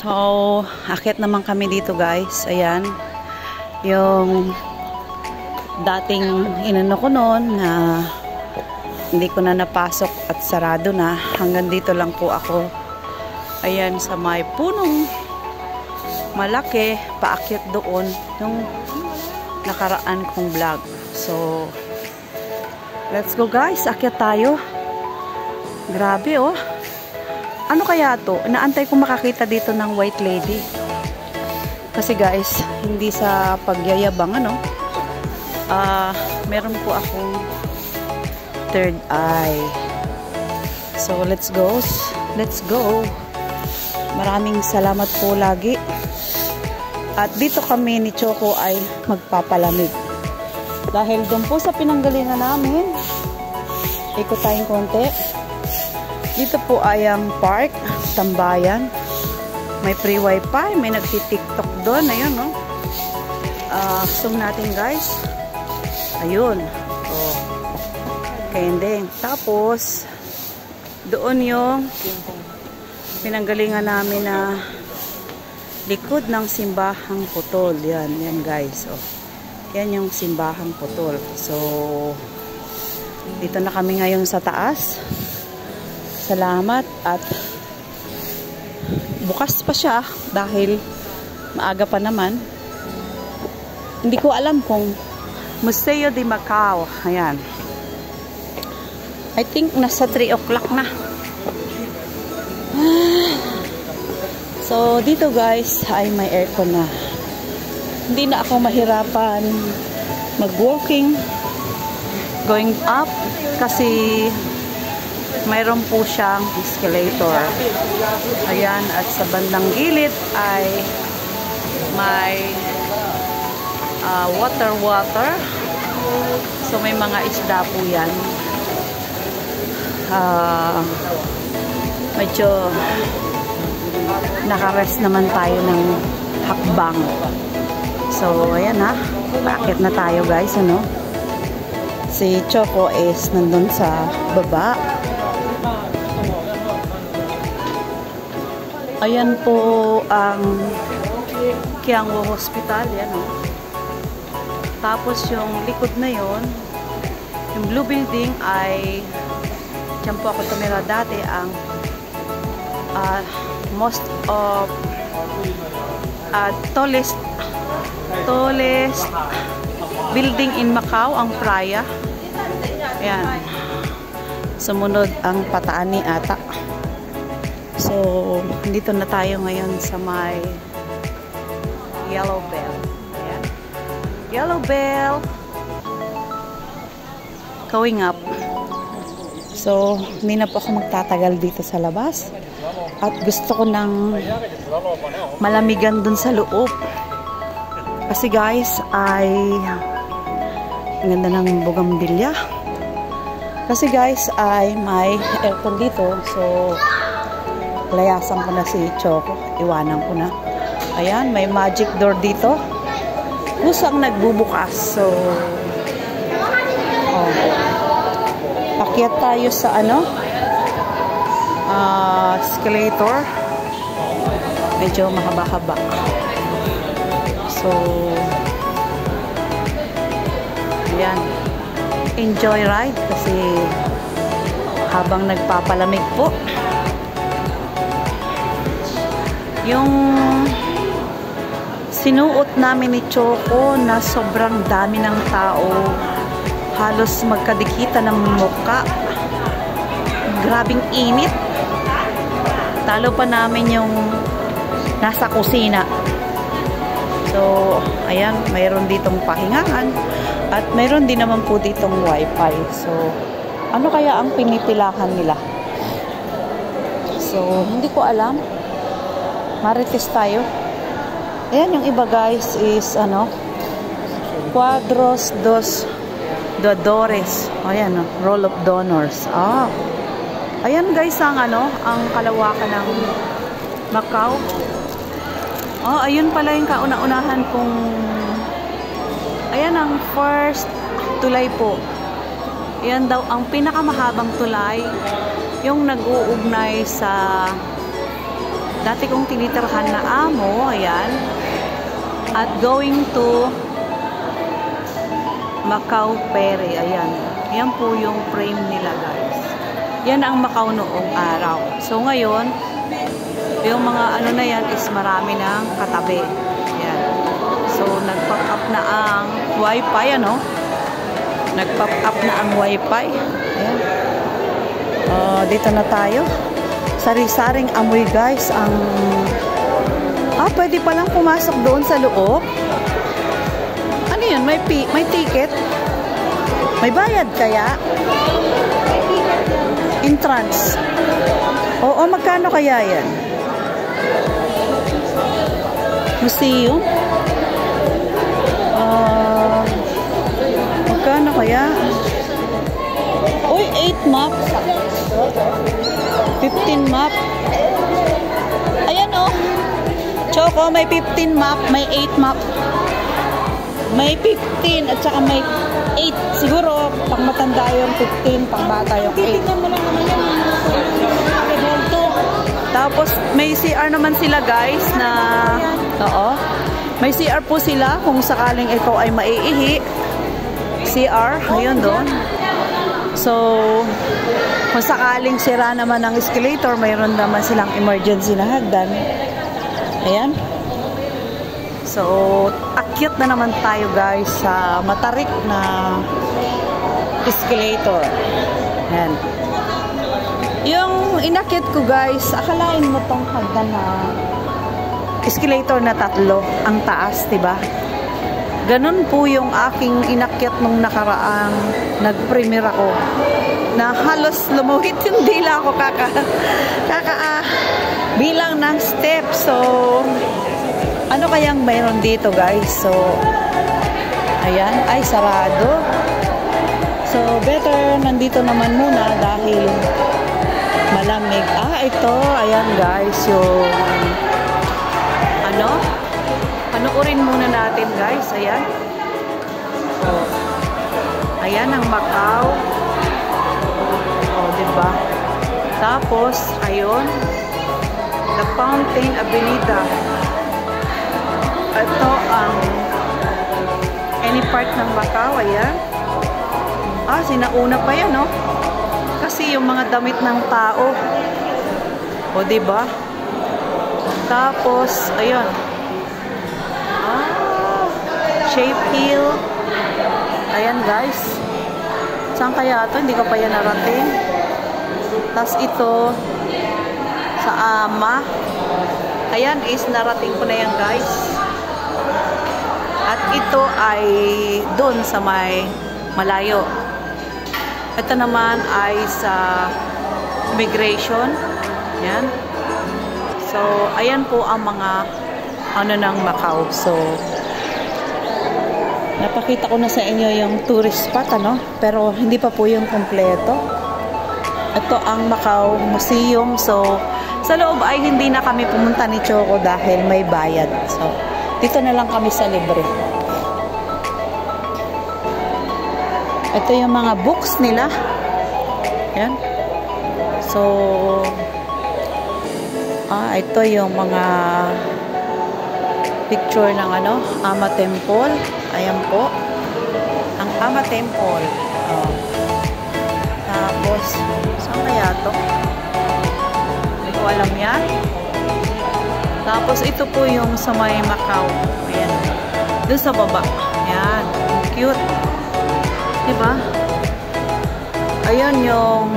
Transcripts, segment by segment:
Oh, akit naman kami dito guys. Ayan. Yung dating inano ko noon na hindi ko na napasok at sarado na. Hanggang dito lang po ako. Ayan sa may punong malaki. Paakyat doon yung nakaraan kong vlog. So, let's go guys. Akyat tayo. Grabe oh. Ano kaya to? Naantay ko makakita dito ng white lady. Kasi guys, hindi sa pagyayabang ano. Meron po akong third eye. So, let's go. Let's go. Maraming salamat po lagi. At dito kami ni Choco ay magpapalamig. Dahil doon po sa pinanggalingan namin, ikot tayong konti. Dito po ay ang park, tambayan. May free wifi, may nagti-tiktok doon. Ayun, no? Zoom natin, guys. Ayun. Oh. Kending. Tapos, doon yung pinanggalingan namin na likod ng simbahang putol. Yan, yan guys. Oh. Yan yung simbahang putol. So, dito na kami ngayon sa taas. Salamat at bukas pa siya dahil maaga pa naman. Hindi ko alam kung Museo de Macau. Ayan. I think nasa 3 o'clock na. So, dito guys ay may aircon na. Hindi na ako mahirapan mag-walking going up kasi mayroon po siyang escalator. Ayan, at sa bandang gilid ay may water. So, may mga isda po yan. Medyo nakarest naman tayo ng hakbang. So, ayan ha. Bakit na tayo guys, ano? Si Choco is nandun sa baba. Ayan po ang Qianguo Hospital. Yan o. Tapos yung likod na yon, yung blue building ay dyan po ako tumira dati ang most of tallest building in Macau, ang Praia. Ayan. Sumunod ang Pataani ata. So, dito na tayo ngayon sa may Yellow Bell. Ayan. Yellow Bell. Going up. So, hindi na po ako magtatagal dito sa labas. At gusto ko nang malamigan dun sa loob. Kasi guys, ay ang ganda ng bugambilya. Kasi guys, ay may aircon dito. So, layasan ko na si Choco. Iwanan ko na. Ayan, may magic door dito. Kusang nagbubukas. So, oh. Pakyat tayo sa ano? Escalator. Medyo mahaba-haba. So, ayan. Enjoy ride kasi habang nagpapalamig po. Yung sinuot namin ni Choco na sobrang dami ng tao, halos magkadikita ng mukha. Grabing init. Talo pa namin yung nasa kusina. So, ayan, mayroon ditong pahingaan at mayroon din naman po ditong wifi. So, ano kaya ang pinipilahan nila? So, hindi ko alam. Marites tayo. Ayan, yung iba guys is ano, Cuadros dos Donadores. Ayan, roll of donors. Ayan guys ang ano, ang kalawakan ng Macau. Ayun pala yung kauna-unahan kong, ayan ang first tulay po. Ayan daw ang pinakamahabang tulay, yung nag-uugnay sa dati kong tinitirhan na amo. Ayan. At going to Macau Ferry. Ayan. Yan po yung frame nila, guys. Yan ang Macau noong araw. So, ngayon, yung mga ano na yan is marami ng katabi. Ayan. So, nag-pop up na ang Wi-Fi, ano? Nag-pop up na ang Wi-Fi. Ayan. Dito na tayo. Sari-saring amoy, guys. Ang pwede palang pumasok doon sa loob. Ano yun? May ticket? May bayad kaya? Entrance. Oo, magkano kaya yan? Museum? Magkano kaya? Uy, 8 map. 15 map. Ayan o. Choco, may 15 map, may 8 map. May 15 at saka may 8. Siguro, pang matanda yung 15, pang bata yung 8. Titignan mo lang naman yan. Tapos, may CR naman sila, guys, na... Oo. May CR po sila kung sakaling ikaw ay maiihi. CR, ayun doon. So, kung sakaling sira naman ang escalator, mayroon naman silang emergency na hagdan. Ayan. So, akyat na naman tayo, guys, sa matarik na escalator. Ayan. Yung inakyat ko, guys, akalain mo tong hagdan na escalator na 3 ang taas, diba? Ganun po yung aking inakyat nung nakaraang nag-premiere ako. Na halos lumuhit yung dila ko bilang ng step. So, ano kayang mayroon dito, guys? So, ayan, ay sarado. So, better nandito naman muna dahil malamig. Ito, ayan, guys, yung panoorin muna natin, guys. Ayan. So, ayan ang Macau. Diba? Tapos, ayun, The Fountain Avenida. Ito ang any part ng Macau. Ayan. Sinauna pa yan, no? Kasi yung mga damit ng tao. Diba? Tapos, ayun. Shape Hill. Ayan, guys. Saan kaya ito? Hindi ko pa yan narating. Tapos ito sa Ama. Ayan is narating ko na yan, guys. At ito ay doon sa may malayo. Ito naman ay sa immigration. Ayan. So, ayan po ang mga ng Macau. So, napakita ko na sa inyo yung tourist spot, pero hindi pa po yung kompleto. Ito ang Macau Museum. So, sa loob ay hindi na kami pumunta ni Choco dahil may bayad. So, dito na lang kami sa libre. Ito yung mga books nila. Yan. So, ito yung mga picture ng Ama Temple. Ayan po. Ang Ama Temple. Tapos, saan kaya ito? Hindi ko alam yan. Tapos, ito po yung sa may Macau. Ayan. Doon sa baba. Ayan. Cute. Diba? Ayan yung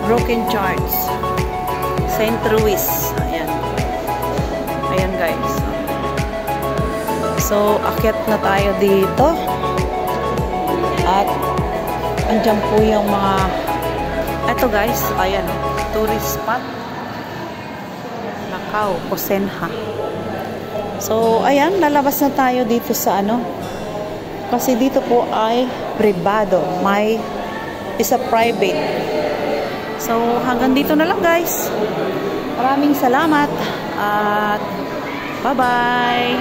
Broken Church. St. Louis. Ayan. Ayan, guys. So, akyat na tayo dito. At, andyan po yung mga eto, guys. Ayan. Tourist spot. Macau. Cosenha. So, ayan. Lalabas na tayo dito sa kasi dito po ay privado. Isa private. So, hanggang dito na lang, guys. Maraming salamat. At, bye-bye.